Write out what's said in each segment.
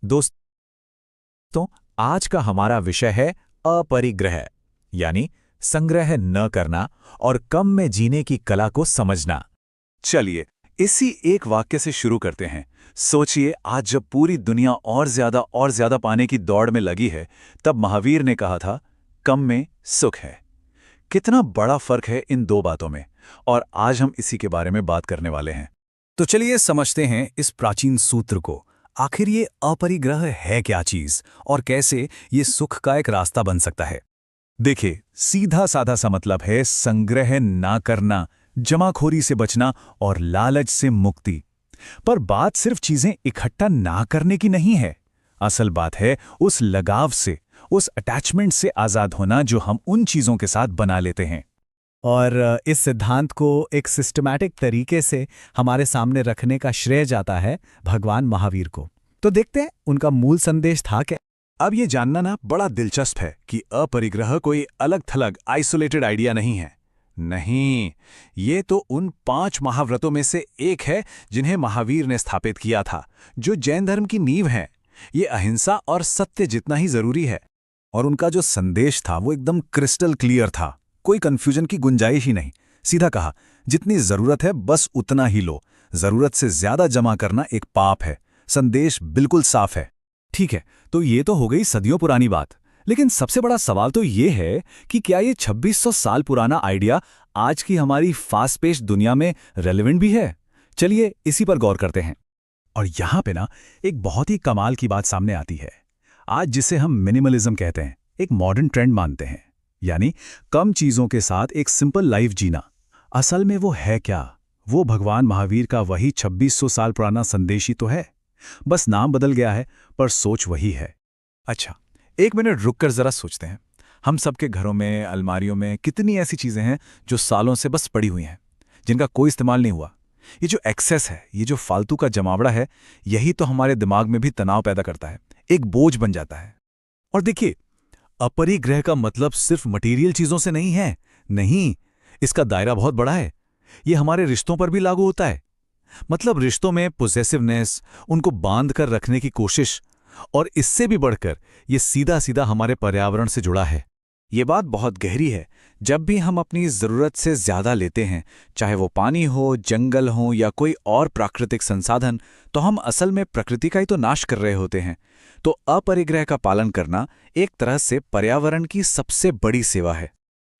दोस्तों, आज का हमारा विषय है अपरिग्रह, यानी संग्रह न करना और कम में जीने की कला को समझना। चलिए इसी एक वाक्य से शुरू करते हैं। सोचिए, आज जब पूरी दुनिया और ज्यादा पाने की दौड़ में लगी है, तब महावीर ने कहा था, कम में सुख है। कितना बड़ा फर्क है इन दो बातों में, और आज हम इसी के बारे में बात करने वाले हैं। तो चलिए समझते हैं इस प्राचीन सूत्र को। आखिर ये अपरिग्रह है क्या चीज और कैसे ये सुख का एक रास्ता बन सकता है? देखिए, सीधा साधा सा मतलब है संग्रह ना करना, जमाखोरी से बचना और लालच से मुक्ति। पर बात सिर्फ चीजें इकट्ठा ना करने की नहीं है। असल बात है उस लगाव से, उस अटैचमेंट से आजाद होना जो हम उन चीजों के साथ बना लेते हैं। और इस सिद्धांत को एक सिस्टमैटिक तरीके से हमारे सामने रखने का श्रेय जाता है भगवान महावीर को। तो देखते हैं उनका मूल संदेश था क्या। अब ये जानना ना बड़ा दिलचस्प है कि अपरिग्रह कोई अलग थलग आइसोलेटेड आइडिया नहीं है। नहीं, ये तो उन 5 महाव्रतों में से एक है जिन्हें महावीर ने स्थापित किया था, जो जैन धर्म की नींव है। ये अहिंसा और सत्य जितना ही जरूरी है। और उनका जो संदेश था वो एकदम क्रिस्टल क्लियर था, कोई कंफ्यूजन की गुंजाइश ही नहीं। सीधा कहा, जितनी जरूरत है बस उतना ही लो, जरूरत से ज्यादा जमा करना एक पाप है। संदेश बिल्कुल साफ है। ठीक है, तो ये तो हो गई सदियों पुरानी बात, लेकिन सबसे बड़ा सवाल तो ये है कि क्या ये 2600 साल पुराना आइडिया आज की हमारी फास्ट पेस्ड दुनिया में रेलेवेंट भी है? चलिए इसी पर गौर करते हैं। और यहां पे ना एक बहुत ही कमाल की बात सामने आती है। आज जिसे हम मिनिमलिज्म कहते हैं, एक मॉडर्न ट्रेंड मानते हैं, यानी कम चीजों के साथ एक सिंपल लाइफ जीना। असल में वो है क्या? वो भगवान महावीर का वही 2600 साल पुराना संदेश ही तो है। बस नाम बदल गया है, पर सोच वही है। अच्छा, एक मिनट रुककर जरा सोचते हैं। हम सबके घरों में, अलमारियों में कितनी ऐसी चीजें हैं जो सालों से बस पड़ी हुई हैं, जिनका कोई इस्तेमाल नहीं हुआ। ये जो एक्सेस है, ये जो फालतू का जमावड़ा है, यही तो हमारे दिमाग में भी तनाव पैदा करता है, एक बोझ बन जाता है। और देखिए, अपरिग्रह का मतलब सिर्फ मटेरियल चीजों से नहीं है। नहीं, इसका दायरा बहुत बड़ा है। ये हमारे रिश्तों पर भी लागू होता है। मतलब रिश्तों में पोजेसिवनेस, उनको बांध कर रखने की कोशिश, और इससे भी बढ़कर ये सीधा सीधा हमारे पर्यावरण से जुड़ा है। ये बात बहुत गहरी है। जब भी हम अपनी ज़रूरत से ज़्यादा लेते हैं, चाहे वो पानी हो, जंगल हो या कोई और प्राकृतिक संसाधन, तो हम असल में प्रकृति का ही तो नाश कर रहे होते हैं। तो अपरिग्रह का पालन करना एक तरह से पर्यावरण की सबसे बड़ी सेवा है।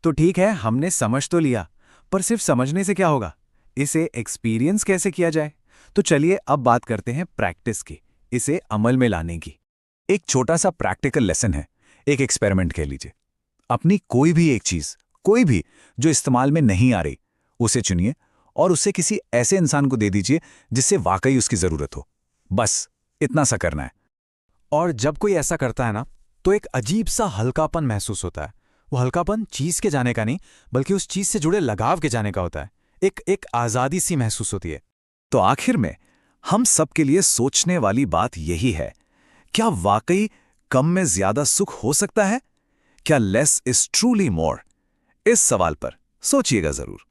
तो ठीक है, हमने समझ तो लिया, पर सिर्फ समझने से क्या होगा? इसे एक्सपीरियंस कैसे किया जाए? तो चलिए अब बात करते हैं प्रैक्टिस की, इसे अमल में लाने की। एक छोटा सा प्रैक्टिकल लेसन है, एक एक्सपेरिमेंट कह लीजिए। अपनी कोई भी एक चीज, कोई भी जो इस्तेमाल में नहीं आ रही, उसे चुनिए और उसे किसी ऐसे इंसान को दे दीजिए जिससे वाकई उसकी जरूरत हो। बस इतना सा करना है। और जब कोई ऐसा करता है ना, तो एक अजीब सा हल्कापन महसूस होता है। वो हल्कापन चीज के जाने का नहीं, बल्कि उस चीज से जुड़े लगाव के जाने का होता है। एक आजादी सी महसूस होती है। तो आखिर में हम सबके लिए सोचने वाली बात यही है, क्या वाकई कम में ज्यादा सुख हो सकता है? क्या लेस इज ट्रूली मोर? इस सवाल पर सोचिएगा जरूर।